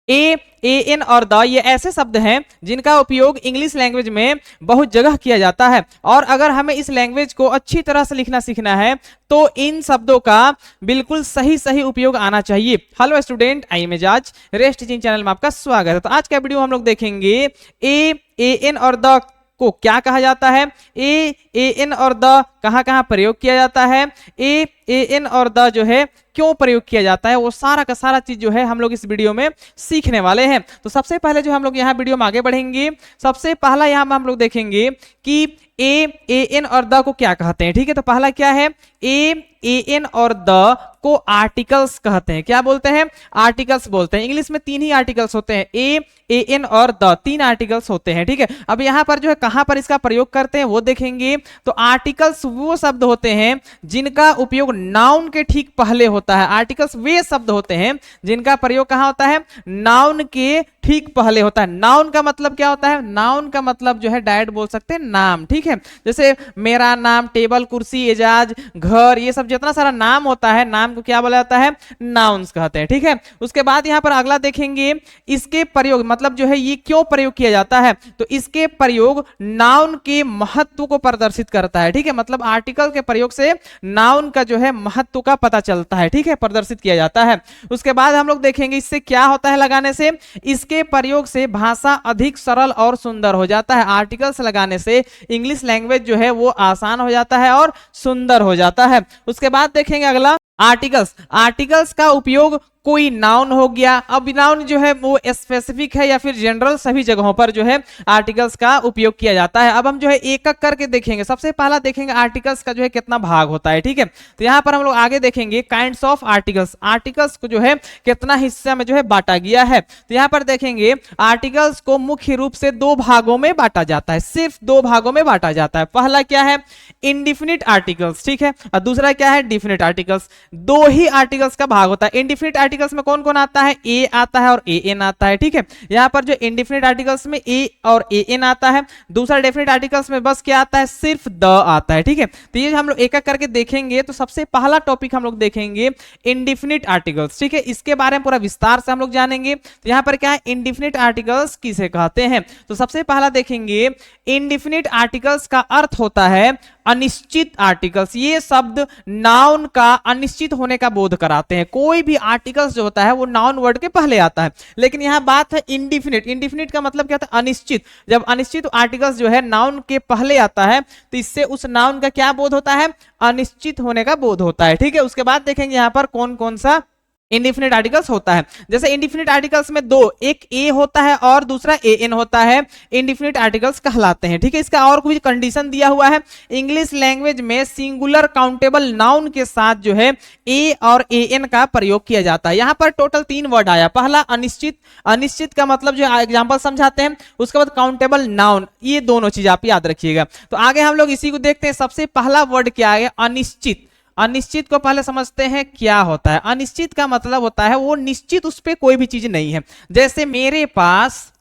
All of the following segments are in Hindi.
ए, एन और द ये ऐसे शब्द हैं जिनका उपयोग इंग्लिश लैंग्वेज में बहुत जगह किया जाता है, और अगर हमें इस लैंग्वेज को अच्छी तरह से लिखना सीखना है तो इन शब्दों का बिल्कुल सही सही उपयोग आना चाहिए। Hello student, I am Ejaz, rest teaching channel में आपका स्वागत है। तो आज का वीडियो हम लोग देखेंगे ए, एन और द को क्या कहा जाता है, ए, एन और द कहाँ कहाँ प्रयोग किया जाता है, ए, एन और द जो है क्यों प्रयोग किया जाता है, वो सारा का सारा चीज जो है हम लोग इस वीडियो में सीखने वाले हैं। तो सबसे पहले जो हम लोग यहाँ वीडियो में आगे बढ़ेंगे, सबसे पहला यहाँ हम लोग देखेंगे कि ए, एन और द को क्या कहते हैं। ठीक है, तो पहला क्या है, ए, एन और द को आर्टिकल्स कहते हैं। क्या बोलते हैं? आर्टिकल्स बोलते हैं। इंग्लिश में 3 ही आर्टिकल्स होते हैं, ए, एन और द, 3 आर्टिकल्स होते हैं। ठीक है, अब यहाँ पर जो है कहाँ पर इसका प्रयोग करते हैं वो देखेंगे। तो आर्टिकल्स वो शब्द होते हैं जिनका उपयोग नाउन के ठीक पहले होता है। आर्टिकल्स वे शब्द होते हैं जिनका प्रयोग कहाँ होता है, नाउन के ठीक पहले होता है। नाउन का मतलब क्या होता है? नाउन का मतलब जो है डायरेक्ट बोल सकते हैं नाम। ठीक है, जैसे मेरा नाम, टेबल, कुर्सी, एजाज, घर, ये सब जितना सारा नाम होता है, नाम को क्या बोला जाता है? नाउन्स कहते हैं। ठीक है, उसके बाद यहाँ पर अगला देखेंगे, इसके प्रयोग मतलब जो है ये क्यों प्रयोग किया जाता है, तो इसके प्रयोग नाउन के महत्व को प्रदर्शित करता है। ठीक है, मतलब आर्टिकल के प्रयोग से नाउन का जो है महत्व का पता चलता है। ठीक है, प्रदर्शित किया जाता है। उसके बाद हम लोग देखेंगे इससे क्या होता है लगाने से, इसके प्रयोग से भाषा अधिक सरल और सुंदर हो जाता है। आर्टिकल्स लगाने से इंग्लिश लैंग्वेज जो है वो आसान हो जाता है और सुंदर हो जाता है। उसके बाद देखेंगे अगला, आर्टिकल्स। आर्टिकल्स का उपयोग कोई नाउन हो गया, अब नाउन जो है वो स्पेसिफिक है या फिर जनरल, सभी जगहों पर जो है आर्टिकल्स का उपयोग किया जाता है। अब हम जो है एक एक करके देखेंगे। सबसे पहला देखेंगे आर्टिकल्स का जो है कितना भाग होता है। ठीक है, तो यहाँ पर हम लोग आगे देखेंगे काइंड्स ऑफ आर्टिकल्स। आर्टिकल्स को जो है कितना हिस्सा में जो है बांटा गया है। तो यहाँ पर देखेंगे आर्टिकल्स को मुख्य रूप से 2 भागों में बांटा जाता है, सिर्फ 2 भागों में बांटा जाता है। पहला क्या है, इंडिफिनिट आर्टिकल्स। ठीक है, और दूसरा क्या है, डिफिनिट आर्टिकल्स। 2 ही आर्टिकल्स का भाग होता है। इंडिफिनिट आर्टिकल्स में कौन कौन आता है? ए आता है और ए एन आता है। ठीक है, यहां पर जो इंडिफिनिट आर्टिकल्स में ए और ए एन आता है, दूसरा डेफिनिट आर्टिकल्स में बस क्या आता है, सिर्फ द आता है। ठीक है, तो ये हम लोग एक एक करके देखेंगे। तो सबसे पहला टॉपिक हम लोग देखेंगे इंडिफिनिट आर्टिकल्स। ठीक है, इसके बारे में पूरा विस्तार से हम लोग जानेंगे। तो यहां पर क्या है, इंडिफिनिट आर्टिकल्स किसे कहते हैं। तो सबसे पहला देखेंगे, इंडिफिनिट आर्टिकल्स का अर्थ होता है अनिश्चित आर्टिकल्स। ये शब्द नाउन का अनिश्चित होने का बोध कराते हैं। कोई भी आर्टिकल्स जो होता है वो नाउन वर्ड के पहले आता है, लेकिन यहां बात है इंडिफिनिट। इंडिफिनिट का मतलब क्या होता है? अनिश्चित। जब अनिश्चित आर्टिकल्स जो है नाउन के पहले आता है तो इससे उस नाउन का क्या बोध होता है? अनिश्चित होने का बोध होता है। ठीक है, उसके बाद देखेंगे यहां पर कौन कौन सा इंडिफिनिट आर्टिकल्स होता है। जैसे इंडिफिनिट आर्टिकल्स में 2, एक ए होता है और दूसरा ए एन होता है, इंडिफिनिट आर्टिकल्स कहलाते हैं। ठीक है, इसका और कुछ कंडीशन दिया हुआ है। इंग्लिश लैंग्वेज में सिंगुलर काउंटेबल नाउन के साथ जो है ए और ए एन का प्रयोग किया जाता है। यहां पर टोटल 3 वर्ड आया। पहला अनिश्चित, अनिश्चित का मतलब जो एग्जांपल समझाते हैं। उसके बाद काउंटेबल नाउन, ये दोनों चीज आप याद रखिएगा। तो आगे हम लोग इसी को देखते हैं। सबसे पहला वर्ड क्या है? अनिश्चित। अनिश्चित को पहले समझते हैं क्या होता है। अनिश्चित का मतलब होता है वो निश्चित, उस पे कोई भी चीज नहीं है। जैसे मेरे पास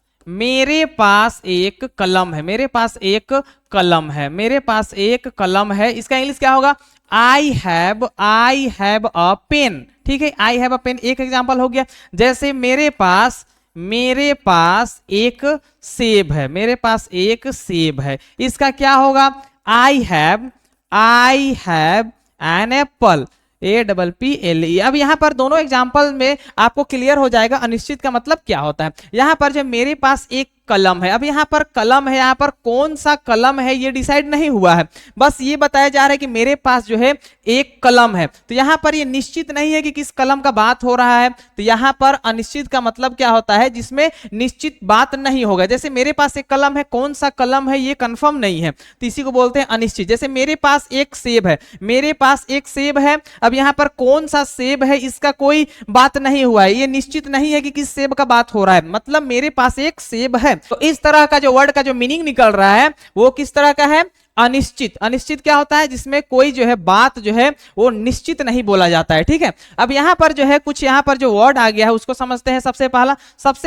एक कलम है, मेरे पास एक कलम है, मेरे पास एक कलम है। इसका इंग्लिश क्या होगा? I have a pen. ठीक है, आई हैव अ पेन एक एग्जांपल हो गया। जैसे मेरे पास एक सेब है, मेरे पास एक सेब है। इसका क्या होगा? I have an apple, APPLE। अब यहां पर दोनों एग्जांपल में आपको क्लियर हो जाएगा अनिश्चित का मतलब क्या होता है। यहां पर जो मेरे पास एक कलम है, अब यहां पर कलम है, यहां पर कौन सा कलम है ये डिसाइड नहीं हुआ है, बस ये बताया जा रहा है कि मेरे पास जो है एक कलम है। तो यहां पर ये निश्चित नहीं है कि किस कलम का बात हो रहा है। तो यहां पर अनिश्चित का मतलब क्या होता है? जिसमें निश्चित बात नहीं होगा। जैसे मेरे पास एक कलम है, कौन सा कलम है ये कंफर्म नहीं है, तो इसी को बोलते हैं अनिश्चित। जैसे मेरे पास एक सेब है, मेरे पास एक सेब है, अब यहां पर कौन सा सेब है इसका कोई बात नहीं हुआ है, ये निश्चित नहीं है कि किस सेब का बात हो रहा है, मतलब मेरे पास एक सेब है। तो इस तरह का जो वर्ड का जो मीनिंग निकल रहा है वो किस तरह का है? अनिश्चित। अनिश्चित क्या होता है? जिसमें कोई जो है बात जो है वो निश्चित नहीं बोला जाता है, ठीक है। अब यहाँ पर जो है कुछ यहाँ पर जो वर्ड आ गया है उसको समझते हैं। सबसे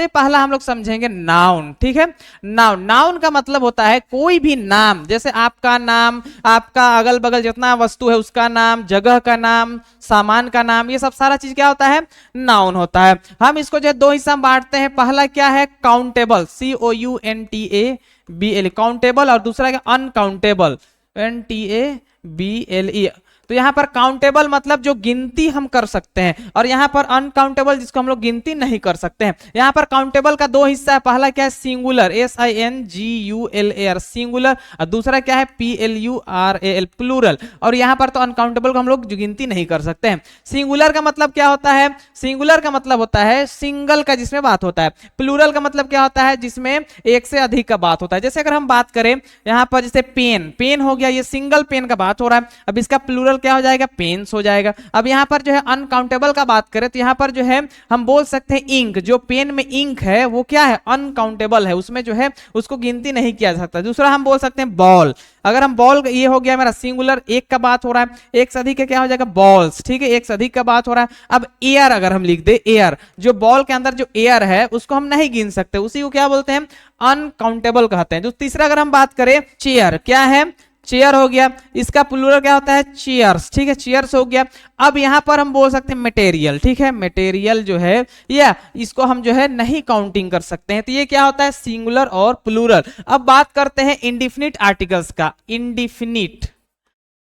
पहला हम लोग समझेंगे नाउन, ठीक है। नाउन, नाउन का मतलब होता है कोई भी नाम, जैसे आपका नाम, आपका अगल बगल जितना वस्तु है उसका नाम, जगह का नाम, सामान का नाम, ये सब सारा चीज क्या होता है? नाउन होता है। हम इसको जो है दो हिस्सा में बांटते हैं। पहला क्या है? काउंटेबल, COUNTABLE, काउंटेबल, और दूसरा क्या? Uncountable, NTABLE। तो यहाँ पर काउंटेबल मतलब जो गिनती हम कर सकते हैं, और यहाँ पर अनकाउंटेबल जिसको हम लोग गिनती नहीं कर सकते हैं। यहाँ पर काउंटेबल का दो हिस्सा है। पहला क्या है? सिंगुलर, SINGULAR, सिंगुलर, और दूसरा क्या है? PLURAL, plural. और यहाँ पर तो अनकाउंटेबल को हम लोग गिनती नहीं कर सकते हैं। सिंगुलर का मतलब क्या होता है? सिंगुलर का मतलब होता है सिंगल का, जिसमें बात होता है। प्लूरल का मतलब क्या होता है? जिसमें एक से अधिक का बात होता है। जैसे अगर हम बात करें यहाँ पर, जैसे पेन, पेन हो गया, ये सिंगल पेन का बात हो रहा है। अब इसका प्लूरल क्या हो जाएगा? पेन्स हो जाएगा। अब यहाँ पर जो है अनकाउंटेबल का बात करें तो यहाँ पर जो है हम बोल सकते हैं इंक, जो पेन में इंक है वो क्या है? अनकाउंटेबल है, उसमें जो है उसको गिनती नहीं किया जा सकता। दूसरा हम बोल सकते हैं बॉल। अगर हम बॉल, ये हो गया मेरा सिंगुलर, एक का बात हो रहा है, एक से अधिक का क्या हो जाएगा? बॉल्स, ठीक है, एक से अधिक का बात हो रहा है। अब एयर अगर हम लिख दे, एयर, जो बॉल के अंदर जो एयर है उसको हम नहीं गिन सकते, उसी को क्या बोलते हैं? अनकाउंटेबल कहते हैं। जो तीसरा अगर हम बात करें, चेयर, क्या है? चेयर हो गया, इसका प्लूरल क्या होता है? चेयर्स, ठीक है, चेयर्स हो गया। अब यहां पर हम बोल सकते हैं मटेरियल, ठीक है, मटेरियल जो है या इसको हम जो है नहीं काउंटिंग कर सकते हैं। तो ये क्या होता है? सिंगुलर और प्लूरल। अब बात करते हैं इंडिफिनिट आर्टिकल्स का।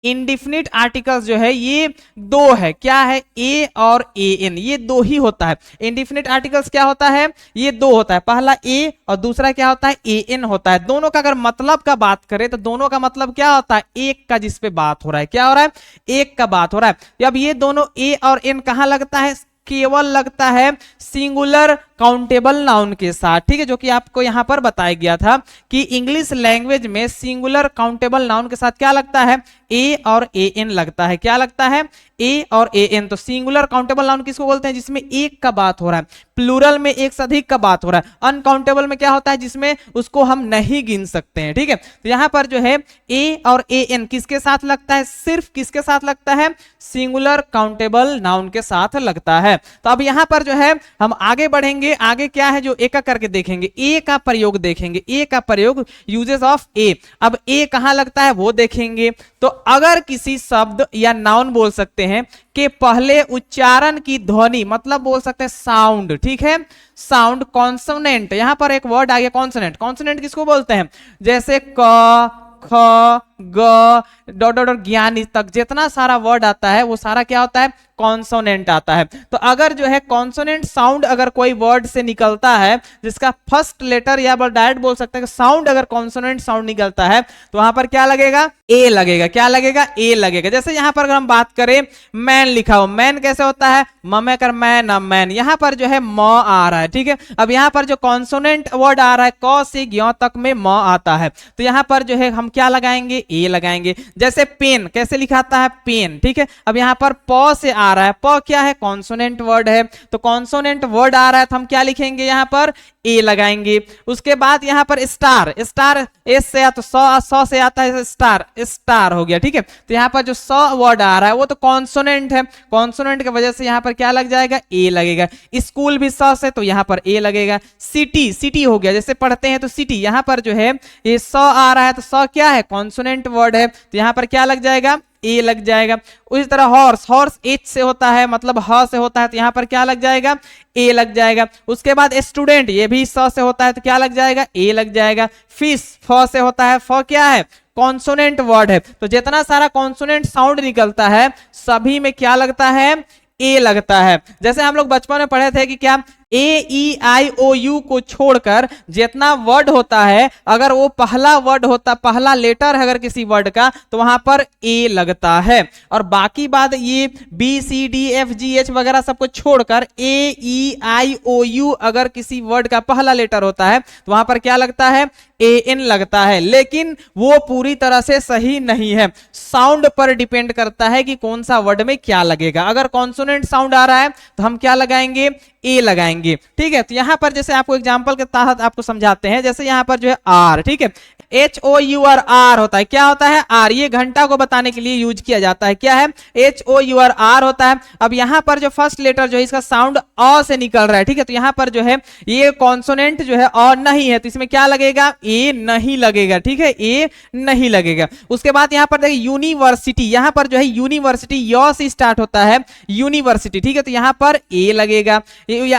इंडिफिनिट आर्टिकल्स जो है ये दो है, क्या है? ए और ए एन, ये दो ही होता है। इंडिफिनिट आर्टिकल्स क्या होता है? ये दो होता है, पहला ए और दूसरा क्या होता है? ए एन होता है। दोनों का अगर मतलब का बात करें तो दोनों का मतलब क्या होता है? एक का, जिस पे बात हो रहा है, क्या हो रहा है? एक का बात हो रहा है। अब ये दोनों ए और एन कहां लगता है? केवल लगता है सिंगुलर काउंटेबल नाउन के साथ, ठीक है, जो कि आपको यहां पर बताया गया था कि इंग्लिश लैंग्वेज में सिंगुलर काउंटेबल नाउन के साथ क्या लगता है? ए और ए एन लगता है। क्या लगता है? ए और ए एन। तो सिंगुलर काउंटेबल नाउन किसको बोलते हैं? जिसमें एक का बात हो रहा है। प्लूरल में एक से अधिक का बात हो रहा है। अनकाउंटेबल में क्या होता है? जिसमें उसको हम नहीं गिन सकते हैं, ठीक है। तो यहां पर जो है ए और ए एन किसके साथ लगता है? सिर्फ किसके साथ लगता है? सिंगुलर काउंटेबल नाउन के साथ लगता है। तो अब यहां पर जो है हम आगे बढ़ेंगे। आगे क्या है जो एक करके देखेंगे? ए का प्रयोग देखेंगे। ए का प्रयोग, यूजेस ऑफ ए। अब ए कहां लगता है वो देखेंगे। तो अगर किसी शब्द या नाउन बोल सकते हैं के पहले उच्चारण की ध्वनि, मतलब बोल सकते हैं साउंड, ठीक है, साउंड, कॉन्सोनेंट, यहां पर एक वर्ड आ गया कॉन्सोनेंट। कॉन्सोनेंट किसको बोलते हैं? जैसे क, ख, ग, डॉट डॉट डॉट, ज्ञानी तक जितना सारा वर्ड आता है वो सारा क्या होता है? कॉन्सोनेंट आता है। तो अगर जो है कॉन्सोनेंट साउंड अगर कोई वर्ड से निकलता है जिसका फर्स्ट लेटर, या डायरेक्ट बोल सकते हैं साउंड, अगर कॉन्सोनेंट साउंड निकलता है तो वहां पर क्या लगेगा? ए लगेगा। क्या लगेगा? ए लगेगा। जैसे यहां पर अगर हम बात करें, मैन लिखा हो, मैन कैसे होता है? ममे कर मैन, मैन, यहां पर जो है म आ रहा है, ठीक है। अब यहां पर जो कॉन्सोनेंट वर्ड आ रहा है, क से ज्ञ तक में म आता है, तो यहां पर जो है हम क्या लगाएंगे? ए लगाएंगे। जैसे पेन कैसे लिखाता है? पेन, ठीक है। अब यहां पर प से आ रहा है, प क्या है? कॉन्सोनेंट वर्ड है, तो कॉन्सोनेंट वर्ड आ रहा है तो हम क्या लिखेंगे? यहां पर ए लगाएंगे। उसके बाद यहां पर स्टार, स्टार एस से या तो सौ से आता है, स्टार, स्टार हो गया, ठीक है। तो यहां पर जो स वर्ड आ रहा है वो तो कॉन्सोनेंट है, कॉन्सोनेंट की वजह से यहां पर क्या लग जाएगा? ए लगेगा। स्कूल भी स से, तो यहां पर ए लगेगा। सिटी, सिटी हो गया, जैसे पढ़ते हैं तो सिटी, यहां पर जो है ये स आ रहा है तो स क्या है? कॉन्सोनेंट वर्ड है, तो यहां पर क्या लग जाएगा? ए लग जाएगा। उसी तरह हॉर्स, हॉर्स एच से होता है, मतलब ह से होता है, तो यहां पर क्या लग जाएगा? ए लग जाएगा। उसके बाद स्टूडेंट, ये भी स से होता है तो क्या लग जाएगा? ए लग जाएगा। फिश, फ से होता है, फ क्या है? कॉन्सोनेंट वर्ड है, तो जितना सारा कॉन्सोनेंट साउंड निकलता है सभी में क्या लगता है? ए लगता है। जैसे हम लोग बचपन में पढ़े थे कि क्या ए ई आई ओ यू को छोड़कर जितना वर्ड होता है, अगर वो पहला वर्ड होता, पहला लेटर है अगर किसी वर्ड का, तो वहां पर ए लगता है। और बाकी बात ये B C D F G H वगैरह सबको छोड़कर ए ई आई ओ यू अगर किसी वर्ड का पहला लेटर होता है तो वहां पर क्या लगता है? ए एन लगता है। लेकिन वो पूरी तरह से सही नहीं है, साउंड पर डिपेंड करता है कि कौन सा वर्ड में क्या लगेगा। अगर कॉन्सोनेंट साउंड आ रहा है तो हम क्या लगाएंगे? ए लगाएंगे, ठीक है। तो यहां पर जैसे आपको एग्जांपल के तहत आपको समझाते हैं, जैसे यहां पर जो है आर, ठीक है, HOUR होता है, क्या होता है आर, ये घंटा को बताने के लिए यूज किया जाता है, क्या है HOUR होता है। अब यहां पर जो फर्स्ट लेटर जो है इसका साउंड अ से निकल रहा है, ठीक है, तो यहां पर जो है ये कॉन्सोनेंट जो है अ नहीं है, तो इसमें क्या लगेगा ए नहीं लगेगा, ठीक है, ए नहीं लगेगा। उसके बाद यहां पर देखिए यूनिवर्सिटी, यहां पर जो है यूनिवर्सिटी य से स्टार्ट होता है यूनिवर्सिटी, ठीक है, तो यहां पर ए लगेगा।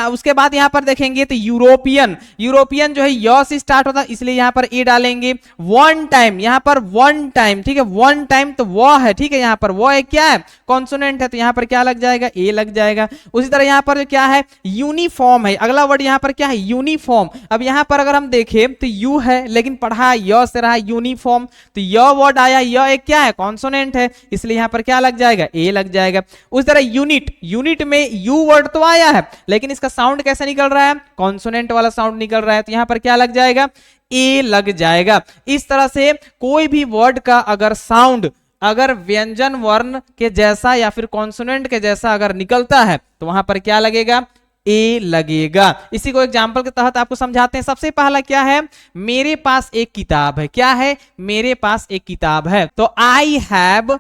उसके बाद यहां पर देखेंगे तो यूरोपियन, यूरोपियन जो है य से स्टार्ट होता है इसलिए यहां पर ए डालेंगे। वन टाइम, यहां पर वन टाइम, ठीक है, वन टाइम तो वो है, ठीक है, यहां पर वो है क्या है कॉन्सोनेंट है, तो यहां पर क्या लग जाएगा ए लग जाएगा। उसी तरह यहां पर क्या है यूनिफॉर्म है, अगला वर्ड यहां पर क्या है यूनिफॉर्म। अब यहां पर अगर हम देखें तो यू है लेकिन पढ़ा य से रहा यूनिफॉर्म, तो य वर्ड आया, य एक क्या है कॉन्सोनेंट है इसलिए यहां पर क्या लग जाएगा ए लग जाएगा। उस तरह यूनिट, यूनिट में यू वर्ड तो आया है लेकिन इसका साउंड कैसे निकल रहा है कॉन्सोनेंट वाला साउंड निकल रहा है, तो यहां पर क्या लग जाएगा ए लग जाएगा। इस तरह से कोई भी वर्ड का अगर साउंड अगर व्यंजन वर्ण के जैसा या फिर कॉन्सोनेंट के जैसा अगर निकलता है तो वहां पर क्या लगेगा ए लगेगा। इसी को एग्जांपल के तहत आपको समझाते हैं। सबसे पहला क्या है, मेरे पास एक किताब है, क्या है मेरे पास एक किताब है, तो आई हैव,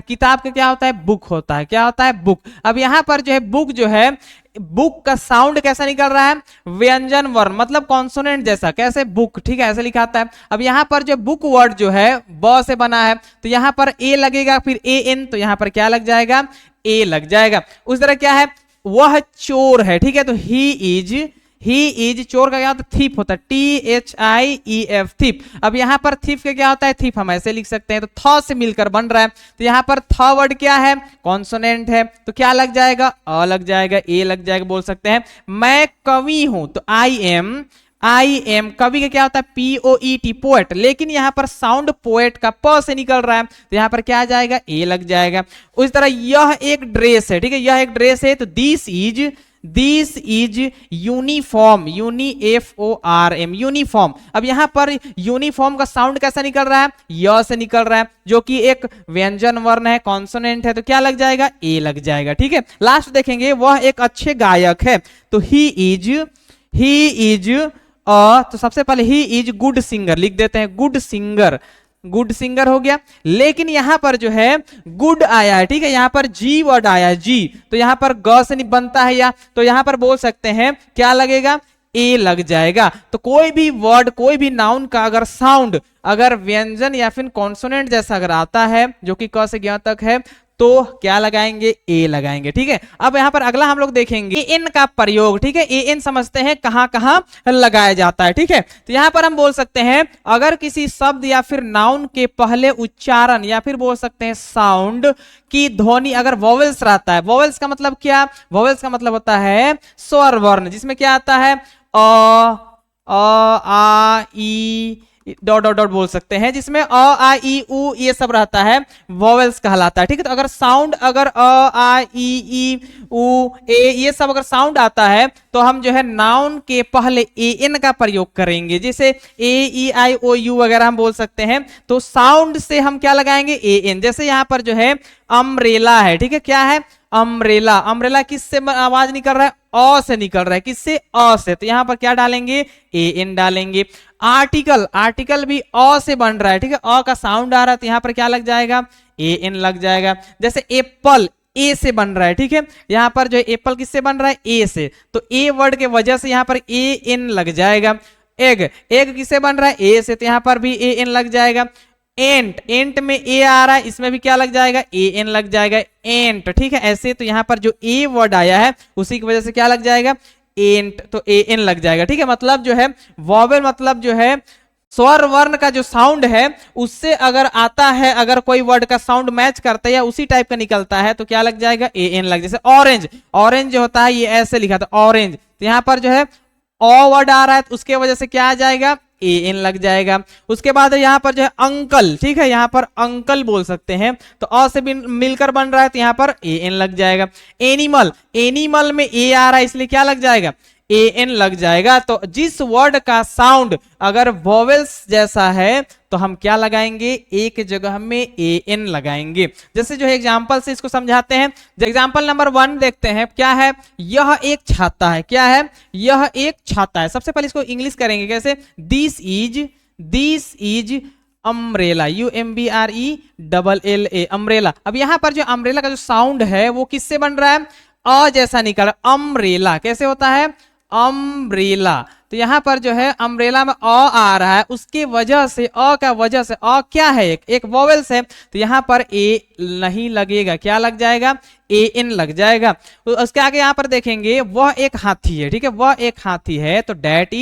किताब का क्या होता है बुक होता है, क्या होता है बुक। अब यहां पर जो है बुक जो है, बुक का साउंड कैसा निकल रहा है व्यंजन वर्ण मतलब कॉन्सोनेंट जैसा, कैसे बुक, ठीक है, ऐसे लिखा आता है। अब यहां पर जो बुक वर्ड जो है ब से बना है तो यहां पर ए लगेगा, फिर ए एन, तो यहां पर क्या लग जाएगा ए लग जाएगा। उस तरह क्या है वह चोर है, ठीक है, तो ही इज चोर का क्या होता है थीफ होता है, THIEF थीफ। अब यहां पर थीफ का क्या होता है थीफ, हम ऐसे लिख सकते हैं, तो थ से मिलकर बन रहा है, तो यहां पर थ वर्ड क्या है कॉन्सोनेंट है, तो क्या लग जाएगा अ लग जाएगा, ए लग जाएगा। बोल सकते हैं मैं कवि हूं, तो आई एम, कवि का क्या होता है POET पोएट, लेकिन यहां पर साउंड पोएट का प से निकल रहा है तो यहां पर क्या आ जाएगा ए लग जाएगा। उस तरह यह एक ड्रेस है, ठीक है, यह एक ड्रेस है, तो this is uniform, UNIFORM uniform. अब यहां पर यूनिफॉर्म का साउंड कैसा निकल रहा है य से निकल रहा है जो कि एक व्यंजन वर्ण है कॉन्सोनेंट है, तो क्या लग जाएगा ए लग जाएगा, ठीक है। लास्ट देखेंगे वह एक अच्छे गायक है, तो ही इज तो सबसे पहले ही इज गुड सिंगर लिख देते हैं, गुड सिंगर हो गया। लेकिन यहां पर जो है गुड आया है, ठीक है, यहां पर जी वर्ड आया है जी, तो यहां पर ग से नहीं बनता है या, तो यहां पर बोल सकते हैं क्या लगेगा ए लग जाएगा। तो कोई भी वर्ड कोई भी नाउन का अगर साउंड अगर व्यंजन या फिर कॉन्सोनेंट जैसा अगर आता है जो कि क से ज्ञ तक है तो क्या लगाएंगे ए लगाएंगे, ठीक है। अब यहां पर अगला हम लोग देखेंगे एन का प्रयोग, ठीक है, एन समझते हैं कहां कहां लगाया जाता है, ठीक है। तो यहां पर हम बोल सकते हैं अगर किसी शब्द या फिर नाउन के पहले उच्चारण या फिर बोल सकते हैं साउंड की ध्वनि अगर वॉवेल्स रहता है, वॉवेल्स का मतलब क्या, वॉवेल्स का मतलब होता है स्वर वर्ण, जिसमें क्या आता है आ ई डॉट डॉट डॉट बोल सकते हैं, जिसमें अ आ ई उ ये सब रहता है वॉवेल्स कहलाता है, ठीक है। तो अगर साउंड अगर अ आ ई उ ए ये सब अगर साउंड आता है तो हम जो है नाउन के पहले ए एन का प्रयोग करेंगे, जैसे ए ई आई ओ यू वगैरह हम बोल सकते हैं, तो साउंड से हम क्या लगाएंगे ए एन। जैसे यहां पर जो है अम्ब्रेला है, ठीक है, क्या है अम्ब्रेला, अम्ब्रेला किससे आवाज निकल रहा है अ से निकल रहा है, किससे अ से, तो यहां पर क्या डालेंगे ए एन डालेंगे। आर्टिकल भी अ से बन रहा है, ठीक है, अ का साउंड आ रहा है तो यहां पर क्या लग जाएगा ए एन लग जाएगा। जैसे एप्पल ए से बन रहा है, ठीक है, यहां पर जो है एप्पल किससे बन रहा है ए से, तो ए वर्ड के वजह से यहां पर ए एन लग जाएगा। एग किससे बन रहा है ए से, तो यहां पर भी ए एन लग जाएगा। एंट में ए आ रहा है, इसमें भी क्या लग जाएगा ए एन लग जाएगा एंट, ठीक है। ऐसे तो यहां पर जो ए वर्ड आया है उसी की वजह से क्या लग जाएगा एंट, तो ए एन लग जाएगा, ठीक है। मतलब जो है वॉवेल मतलब जो है स्वर वर्ण का जो साउंड है उससे अगर आता है, अगर कोई वर्ड का साउंड मैच करता है या उसी टाइप का निकलता है तो क्या लग जाएगा ए एन लग। जैसे ऑरेंज जो होता है ये ऐसे लिखा था ऑरेंज, तो यहां पर जो है ओ वर्ड आ रहा है तो उसके वजह से क्या आ जाएगा ए एन लग जाएगा। उसके बाद यहां पर जो है अंकल, ठीक है, यहां पर अंकल बोल सकते हैं तो अ से भी मिलकर बन रहा है तो यहां पर ए एन लग जाएगा। एनिमल में ए आ रहा है इसलिए क्या लग जाएगा ए एन लग जाएगा। तो जिस वर्ड का साउंड अगर वॉवेल्स जैसा है तो हम क्या लगाएंगे एक जगह में ए एन लगाएंगे। जैसे जो है एग्जांपल से इसको समझाते हैं। एग्जांपल नंबर 1 देखते हैं, क्या है यह एक छाता है, क्या है यह एक छाता है। सबसे पहले इसको इंग्लिश करेंगे कैसे, this is umbrella, UMBRELLA, umbrella. अब यहाँ पर जो अम्ब्रेला का जो साउंड है वो किससे बन रहा है, अ जैसा निकल रहा है। अम्ब्रेला कैसे होता है, अम्ब्रेला। तो यहाँ पर जो है अम्ब्रेला में अ आ रहा है, उसके वजह से, अ का वजह से, अ क्या है, एक वोवेल्स है, तो यहाँ पर ए नहीं लगेगा, क्या लग जाएगा, AN लग जाएगा। तो उसके आगे यहाँ पर देखेंगे वह एक हाथी है, ठीक है, वह एक हाथी है, तो डेट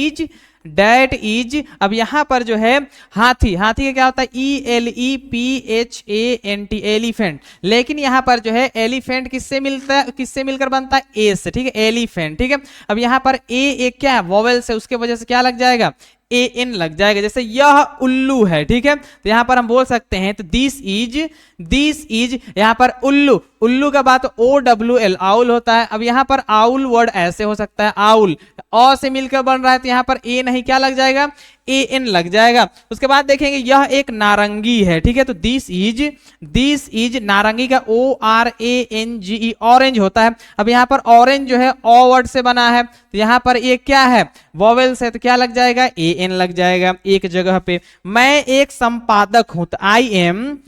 इज। अब यहाँ पर जो है हाथी, हाथी का क्या होता है, ELEPHANT, एलिफेंट। लेकिन यहाँ पर जो है एलिफेंट किससे मिलता है, किससे मिलकर बनता है, ए से, ठीक है, एलिफेंट, ठीक है। अब यहाँ पर ए एक क्या है, वोवेल से, उसके वजह से क्या लग जाएगा, AN लग जाएगा। जैसे यह उल्लू है, ठीक है, तो यहाँ पर हम बोल सकते हैं, तो दिस इज यहाँ पर उल्लू, उल्लू का बात OWL, आउल होता है। अब यहाँ पर आउल वर्ड ऐसे हो सकता है, आउल अ से मिलकर बन रहा है, तो यहाँ पर ए नहीं, क्या लग जाएगा, AN लग जाएगा। उसके बाद देखेंगे यह एक नारंगी है, ठीक है, तो दिस इज नारंगी का ORANGE, ऑरेंज होता है। अब यहाँ पर ऑरेंज जो है ओ वर्ड से बना है, तो यहाँ पर ये क्या है, वोवेल्स है, तो क्या लग जाएगा, AN लग जाएगा एक जगह पे। मैं एक संपादक हूं, तो I am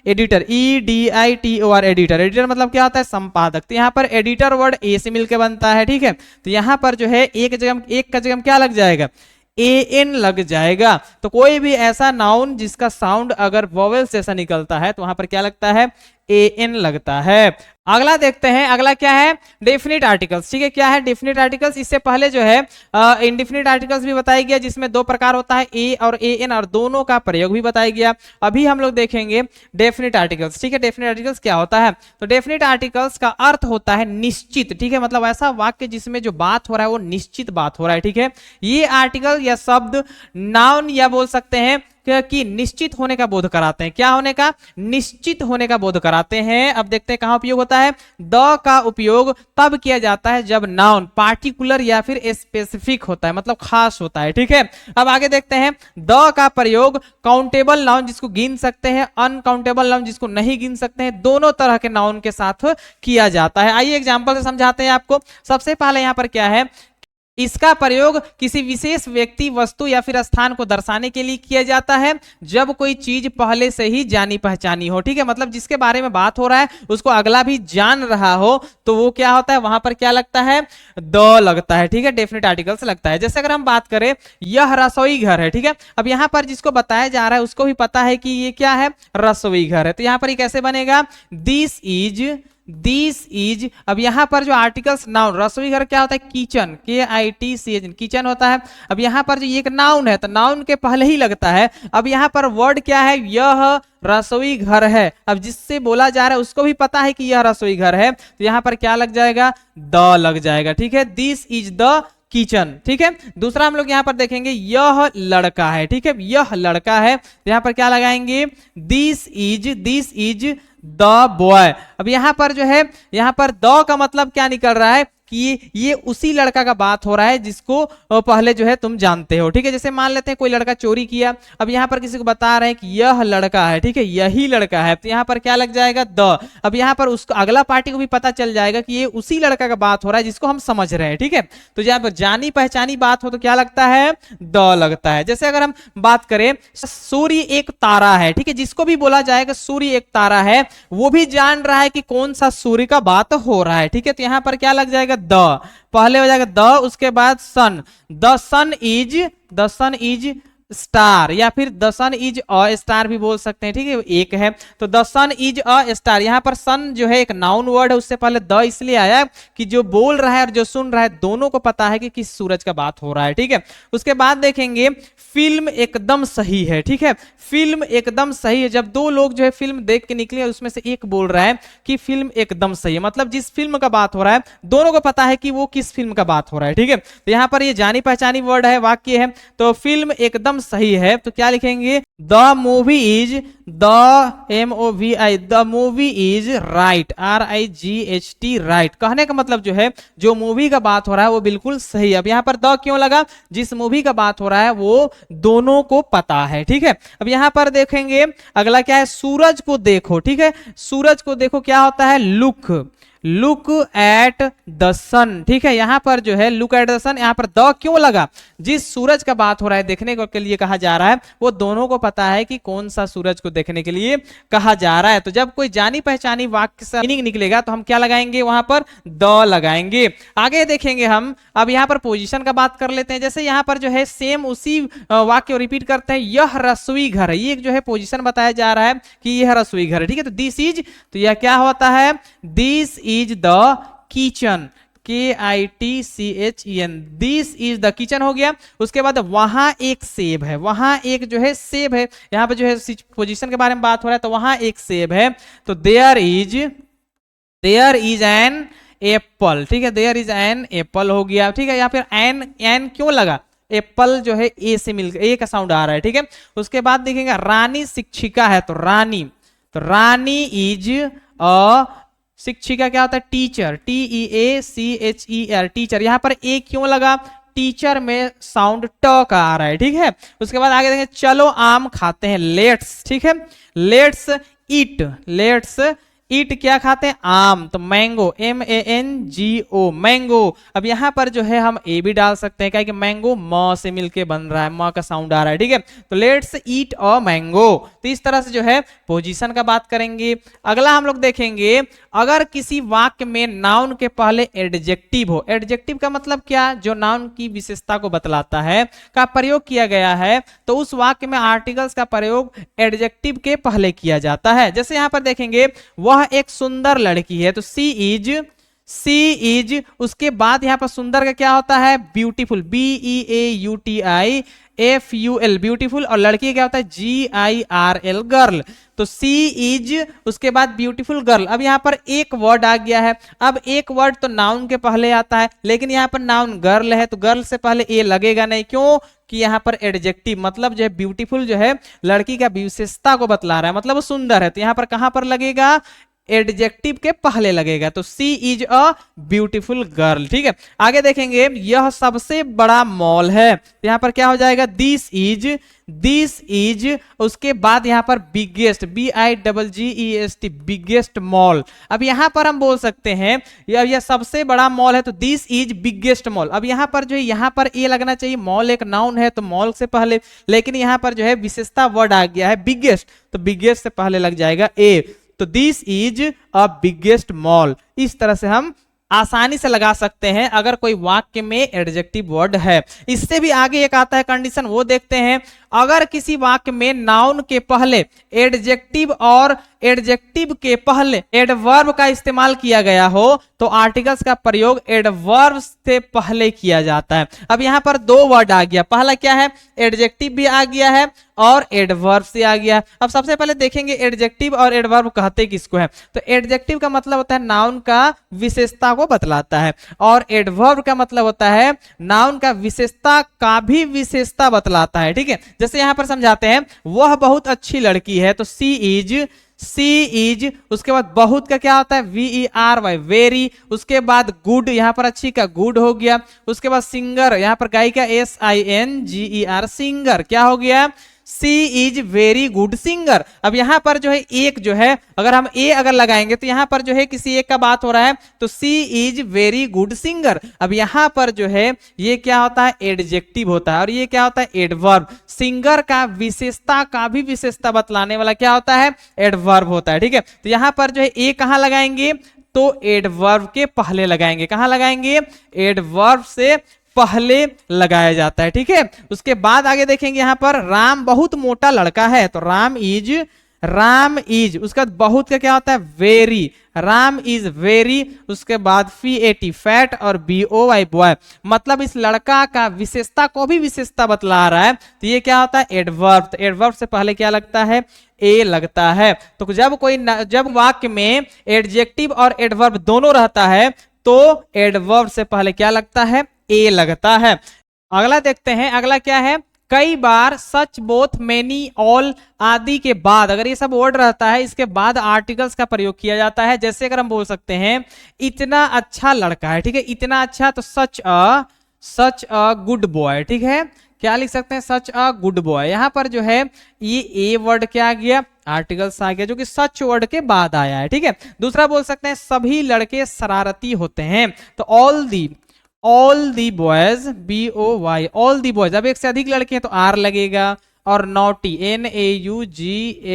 editor, EDITOR, editor. Editor मतलब क्या होता है, संपादक। तो यहाँ पर एडिटर वर्ड ए से मिलकर बनता है, ठीक है, तो यहाँ पर जो है एक का जगह क्या लग जाएगा, AN लग जाएगा। तो कोई भी ऐसा नाउन जिसका साउंड अगर वोवेल जैसा निकलता है तो वहां पर क्या लगता है, AN लगता है। अगला देखते हैं, अगला क्या है, डेफिनिट आर्टिकल्स, ठीक है, क्या है डेफिनिट आर्टिकल्स। इससे पहले जो है इंडेफिनिट आर्टिकल्स भी बताया गया, जिसमें दो प्रकार होता है, ए और AN, और दोनों का प्रयोग भी बताया गया। अभी हम लोग देखेंगे डेफिनिट आर्टिकल्स, ठीक है। डेफिनिट आर्टिकल्स क्या होता है, तो डेफिनिट आर्टिकल्स का अर्थ होता है निश्चित, ठीक है, मतलब ऐसा वाक्य जिसमें जो बात हो रहा है वो निश्चित बात हो रहा है, ठीक है। ये आर्टिकल या शब्द नाउन या बोल सकते हैं कि निश्चित होने का बोध कराते हैं, क्या होने का, निश्चित होने का बोध कराते हैं। अब देखते हैं कहां उपयोग होता है, द का उपयोग तब किया जाता है जब नाउन पार्टिकुलर या फिर स्पेसिफिक होता है, मतलब खास होता है, ठीक है। अब आगे देखते हैं, द का प्रयोग काउंटेबल नाउन जिसको गिन सकते हैं, अनकाउंटेबल नाउन जिसको नहीं गिन सकते हैं, दोनों तरह के नाउन के साथ किया जाता है। आइए एग्जांपल से समझाते हैं आपको। सबसे पहले यहां पर क्या है, इसका प्रयोग किसी विशेष व्यक्ति, वस्तु या फिर स्थान को दर्शाने के लिए किया जाता है जब कोई चीज पहले से ही जानी पहचानी हो, ठीक है, मतलब जिसके बारे में बात हो रहा है उसको अगला भी जान रहा हो, तो वो क्या होता है, वहां पर क्या लगता है, द लगता है, ठीक है, डेफिनेट आर्टिकल्स लगता है। जैसे अगर हम बात करें, यह रसोई घर है, ठीक है, अब यहां पर जिसको बताया जा रहा है उसको भी पता है कि ये क्या है, रसोई घर है, तो यहां पर ये कैसे बनेगा, दिस इज। अब यहां पर जो आर्टिकल्स नाउन, रसोई घर क्या होता है, किचन, KITCHN, किचन होता है। अब यहां पर जो एक नाउन है तो नाउन के पहले ही लगता है। अब यहां पर वर्ड क्या है, यह रसोई घर है। अब जिससे बोला जा रहा है उसको भी पता है कि यह रसोई घर है, तो यहां पर क्या लग जाएगा, द लग जाएगा, ठीक है, दिस इज द किचन, ठीक है। दूसरा हम लोग यहां पर देखेंगे, यह लड़का है, ठीक है, यह लड़का है, तो यहां पर क्या लगाएंगे, दिस इज द बॉय। अब यहां पर जो है, यहां पर द का मतलब क्या निकल रहा है कि ये उसी लड़का का बात हो रहा है जिसको पहले जो है तुम जानते हो, ठीक है। जैसे मान लेते हैं कोई लड़का चोरी किया, अब यहां पर किसी को बता रहे हैं कि यह लड़का है, ठीक है, यही लड़का है, तो यहां पर क्या लग जाएगा, द। अब यहां पर उसको अगला पार्टी को भी पता चल जाएगा कि ये उसी लड़का का बात हो रहा है जिसको हम समझ रहे हैं, ठीक है। तो जब जानी पहचानी बात हो तो क्या लगता है, द लगता है। जैसे अगर हम बात करें, सूर्य एक तारा है, ठीक है, जिसको भी बोला जाएगा सूर्य एक तारा है, वो भी जान रहा है कि कौन सा सूर्य का बात हो रहा है, ठीक है, तो यहां पर क्या लग जाएगा, द, पहले हो जाएगा द, उसके बाद sun, the sun is star, या फिर the sun is a star भी बोल सकते हैं, ठीक है, एक है, तो the sun is a star. यहां पर सन जो है एक नाउन वर्ड है, उससे पहले द इसलिए आया कि जो बोल रहा है और जो सुन रहा है दोनों को पता है कि किस सूरज का बात हो रहा है, ठीक है। उसके बाद देखेंगे, फिल्म एकदम सही है, ठीक है, फिल्म एकदम सही है। जब दो लोग जो है फिल्म देख के निकले, उसमें से एक बोल रहा है कि फिल्म एकदम सही है, मतलब जिस फिल्म का बात हो रहा है दोनों को पता है कि वो किस फिल्म का बात हो रहा है, ठीक है। तो यहां पर ये जानी पहचानी वर्ड है, वाक्य है, तो फिल्म एकदम सही है, तो क्या लिखेंगे, the movie is, the MOVI, the movie is right, RIGHT, right. कहने का मतलब जो है, जो मूवी का बात हो रहा है वो बिल्कुल सही है। अब यहां पर द क्यों लगा, जिस मूवी का बात हो रहा है वो दोनों को पता है, ठीक है। अब यहां पर देखेंगे, अगला क्या है, सूरज को देखो, ठीक है, सूरज को देखो क्या होता है, लुक, लुक एट द सन, ठीक है। यहां पर जो है लुक एट द सन, यहां पर द क्यों लगा? जिस सूरज का बात हो रहा है देखने के लिए कहा जा रहा है, वो दोनों को पता है कि कौन सा सूरज को देखने के लिए कहा जा रहा है। तो जब कोई जानी पहचानी वाक्य से मीनिंग निकलेगा तो हम क्या लगाएंगे? वहां पर द लगाएंगे। आगे देखेंगे हम, अब यहां पर पोजीशन का बात कर लेते हैं। जैसे यहां पर जो है सेम उसी वाक्य रिपीट करते हैं, यह रसोई घर है, ये जो है पोजीशन बताया जा रहा है कि यह रसोई घर है, ठीक है। तो दिस इज, तो यह क्या होता है? This is the kitchen, KITCHEN, this is the kitchen हो गया। उसके बाद वहां एक सेब है, वहां एक जो है सेब है, यहां पर जो है पोजीशन के बारे में बात हो रहा है, तो वहां एक सेब है, तो देयर इज एन एप्पल, ठीक है, देयर इज एन एप्पल हो गया, ठीक है। यहाँ पर एन क्यों लगा? एप्पल जो है ए से मिलकर ए का साउंड आ रहा है, ठीक है। उसके बाद देखेंगे रानी शिक्षिका है, तो रानी इज अ, शिक्षिका क्या होता है? Teacher, TEACHER, teacher. यहां पर ए क्यों लगा? टीचर में साउंड ट का आ रहा है, ठीक है। उसके बाद आगे देखेंगे, चलो आम खाते हैं, लेट्स, ठीक है, लेट्स ईट क्या खाते हैं? आम, तो मैंगो, MANGO, मैंगो। अब यहां पर जो है हम ए भी डाल सकते हैं, क्या कि मैंगो म से मिलके बन रहा है, म का साउंड आ रहा है, ठीक है। तो लेट्स ईट अ मैंगो। तो इस तरह से जो है पोजीशन का बात करेंगे। अगला हम लोग देखेंगे, अगर किसी वाक्य में नाउन के पहले एडजेक्टिव हो, एडजेक्टिव का मतलब क्या? जो नाउन की विशेषता को बतलाता है का प्रयोग किया गया है, तो उस वाक्य में आर्टिकल्स का प्रयोग एडजेक्टिव के पहले किया जाता है। जैसे यहां पर देखेंगे, वह एक सुंदर लड़की है, तो सी इज, उसके बाद यहां पर सुंदर का क्या होता है? Beautiful, BEAUTIFUL, beautiful. और लड़की क्या होता है? GIRL, girl. तो सी इज, उसके बाद ब्यूटीफुल गर्ल। अब यहाँ पर एक वर्ड आ गया है, अब एक वर्ड तो नाउन के पहले आता है, लेकिन यहाँ पर नाउन गर्ल है, तो गर्ल से पहले ए लगेगा नहीं, क्यों? कि यहाँ पर एडजेक्टिव मतलब जो है ब्यूटीफुल जो है लड़की का विशेषता को बतला रहा है, मतलब वो सुंदर है, तो यहाँ पर कहां पर लगेगा? एडजेक्टिव के पहले लगेगा, तो सी इज अ ब्यूटीफुल गर्ल, ठीक है। आगे देखेंगे, यह सबसे बड़ा मॉल है, तो यहां पर क्या हो जाएगा? दिस इज, उसके बाद यहां पर बिगेस्ट, BIGGEST, बिगेस्ट मॉल। अब यहां पर हम बोल सकते हैं यह सबसे बड़ा मॉल है, तो दिस इज बिगेस्ट मॉल। अब यहां पर जो है यहां पर ए लगना चाहिए, मॉल एक नाउन है तो मॉल से पहले, लेकिन यहां पर जो है विशेषता वर्ड आ गया है बिगेस्ट, तो बिगेस्ट से पहले लग जाएगा ए, तो this is a biggest mall. इस तरह से हम आसानी से लगा सकते हैं अगर कोई वाक्य में एडजेक्टिव वर्ड है। इससे भी आगे एक आता है कंडीशन, वो देखते हैं। अगर किसी वाक्य में नाउन के पहले एडजेक्टिव और एडजेक्टिव के पहले एडवर्ब का इस्तेमाल किया गया हो, तो आर्टिकल्स का प्रयोग एडवर्ब से पहले किया जाता है। अब यहां पर दो वर्ड आ गया, पहला क्या है? एडजेक्टिव भी आ गया है और एडवर्ब से आ गया। अब सबसे पहले देखेंगे एडजेक्टिव और एडवर्ब कहते किसको है। तो एडजेक्टिव का मतलब होता है नाउन का विशेषता को बतलाता है, और एडवर्ब का मतलब होता है नाउन का विशेषता का भी विशेषता बतलाता है, ठीक है। जैसे यहां पर समझाते हैं, वह बहुत अच्छी लड़की है, तो सी इज, उसके बाद बहुत का क्या होता है? VERY, very. उसके बाद गुड, यहां पर अच्छी का गुड हो गया। उसके बाद सिंगर, यहां पर गायिका SINGER, सिंगर क्या हो गया? सी इज वेरी गुड सिंगर। अब यहां पर जो है एक जो है, अगर हम ए अगर लगाएंगे तो यहां पर जो है किसी एक का बात हो रहा है, तो सी इज वेरी गुड सिंगर। अब यहां पर जो है ये क्या होता है? एडजेक्टिव होता है, और ये क्या होता है? एडवर्ब। सिंगर का विशेषता का भी विशेषता बतलाने वाला क्या होता है? एडवर्ब होता है, ठीक है। तो यहां पर जो है ए कहां लगाएंगे? तो एडवर्ब के पहले लगाएंगे। कहां लगाएंगे? एडवर्ब से पहले लगाया जाता है, ठीक है। उसके बाद आगे देखेंगे, यहां पर राम बहुत मोटा लड़का है, तो राम इज, उसके बाद बहुत का क्या होता है? Very, Ram is very. उसके बाद FAT, फैट, और BOY, बॉय, मतलब इस लड़का का विशेषता को भी विशेषता बतला रहा है, तो ये क्या होता है? एडवर्ब। तो एडवर्ब से पहले क्या लगता है? ए लगता है। तो जब वाक्य में एडजेक्टिव और एडवर्ब दोनों रहता है, तो एडवर्ब से पहले क्या लगता है? ए लगता है। अगला देखते हैं, अगला क्या है? कई बार सच, बोथ, मेनी, ऑल आदि के बाद, अगर ये सब वर्ड रहता है, इसके बाद आर्टिकल्स का प्रयोग किया जाता है। जैसे अगर हम बोल सकते हैं इतना अच्छा लड़का है, ठीक है, इतना अच्छा, तो सच अ गुड बॉय, ठीक है। क्या लिख सकते हैं, सच अ गुड बॉय। यहाँ पर जो है ये ए वर्ड क्या आ गया, आर्टिकल्स आ गया, जो कि सच वर्ड के बाद आया है, ठीक है। दूसरा बोल सकते हैं सभी लड़के शरारती होते हैं, तो all the boys, BOY, all the boys. अब एक से अधिक लड़के हैं तो आर लगेगा, और नॉटी, NAUGHTY,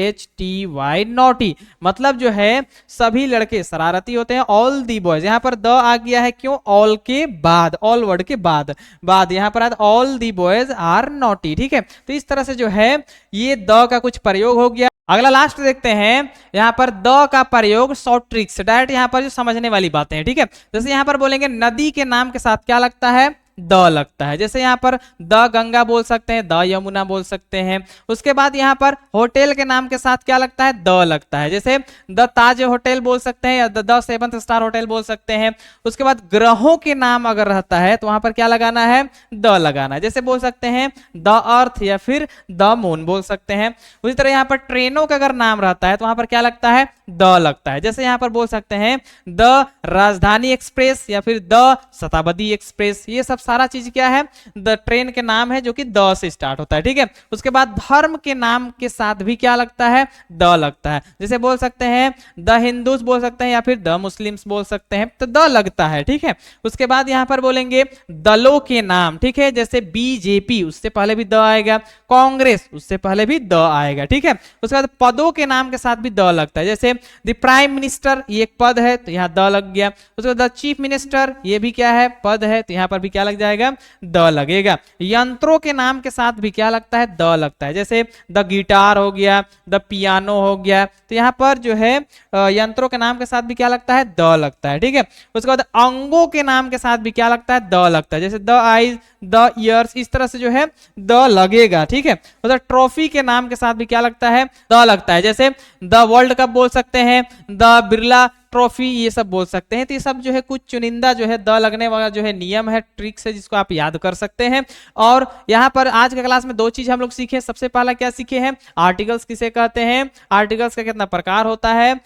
नॉटी, मतलब जो है सभी लड़के शरारती होते हैं। ऑल दी बॉयज, यहाँ पर द आ गया है, क्यों, ऑल के बाद, ऑल वर्ड के बाद यहाँ पर all the boys are naughty, ठीक है। तो इस तरह से जो है ये द का कुछ प्रयोग हो गया। अगला लास्ट देखते हैं, यहाँ पर द का प्रयोग शॉर्ट ट्रिक्स, डायरेक्ट यहाँ पर जो समझने वाली बातें हैं, ठीक है। जैसे यहाँ पर बोलेंगे नदी के नाम के साथ क्या लगता है, द लगता है। जैसे यहाँ पर द गंगा बोल सकते हैं, द यमुना बोल सकते हैं। उसके बाद यहाँ पर होटल के नाम के साथ क्या लगता है, द लगता है। जैसे द ताज होटल बोल सकते हैं, या द 7th स्टार होटल बोल सकते हैं। उसके बाद ग्रहों के नाम अगर रहता है तो वहां पर क्या लगाना है, द लगाना है। जैसे बोल सकते हैं द अर्थ या फिर द मून बोल सकते हैं। उसी तरह यहाँ पर ट्रेनों का अगर नाम रहता है तो वहां पर क्या लगता है, द लगता है। जैसे यहाँ पर बोल सकते हैं द राजधानी एक्सप्रेस या फिर द शताब्दी एक्सप्रेस, ये सब सारा चीज क्या है, द ट्रेन के नाम है जो कि द से स्टार्ट होता है, ठीक है। उसके बाद धर्म के नाम के साथ भी क्या लगता है, द लगता है। जैसे बोल सकते हैं द हिंदूज बोल सकते हैं, या फिर द मुस्लिम्स बोल सकते हैं, तो द लगता है, ठीक है। उसके बाद यहाँ पर बोलेंगे दलों के नाम, ठीक है। जैसे BJP, उससे पहले भी द आएगा, कांग्रेस, उससे पहले भी द आएगा, ठीक है। उसके बाद पदों के नाम के साथ भी द लगता है। जैसे द प्राइम मिनिस्टर, ये एक पद है तो यहाँ द लग गया। उसके बाद द चीफ मिनिस्टर, ये भी क्या है, पद है, तो यहाँ पर भी क्या लग जाएगा, द लगेगा। यंत्रों के नाम के साथ भी क्या लगता है, द लगता है। जैसे द गिटार हो गया, द पियानो हो गया, तो यहाँ पर जो है यंत्रों के नाम के साथ भी क्या लगता है, द लगता है, ठीक है। उसके बाद अंगों के नाम के साथ भी क्या लगता है, द लगता है। जैसे द आईज, द ईयर्स, इस तरह से जो है द लगेगा, ठीक है। उधर ट्रॉफी के नाम के साथ भी क्या लगता है, द लगता है। जैसे द वर्ल्ड कप बोल सकते हैं, द बिरला ट्रॉफी, ये सब बोल सकते हैं। तो ये सब जो है कुछ चुनिंदा जो है द लगने वाला जो है नियम है, ट्रिक्स है, जिसको आप याद कर सकते हैं। और यहाँ पर आज के क्लास में दो चीज हम लोग सीखे। सबसे पहला क्या सीखे हैं, आर्टिकल्स किसे कहते हैं, आर्टिकल्स का कितना प्रकार होता है,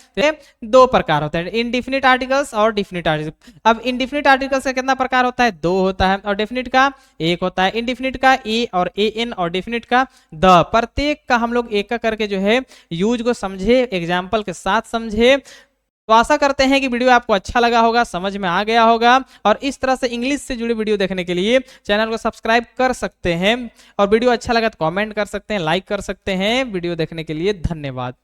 दो प्रकार होता है, इंडिफिनिट आर्टिकल्स और डिफिनिट आर्टिकल्स। अब इंडिफिनिट आर्टिकल्स का कितना प्रकार होता है, दो होता है, और डेफिनिट का एक होता है। इंडिफिनिट का ए और AN, और डेफिनिट का द। प्रत्येक का हम लोग एक का करके जो है यूज को समझे, एग्जाम्पल के साथ समझे। तो आशा करते हैं कि वीडियो आपको अच्छा लगा होगा, समझ में आ गया होगा। और इस तरह से इंग्लिश से जुड़ी वीडियो देखने के लिए चैनल को सब्सक्राइब कर सकते हैं, और वीडियो अच्छा लगा तो कमेंट कर सकते हैं, लाइक कर सकते हैं। वीडियो देखने के लिए धन्यवाद।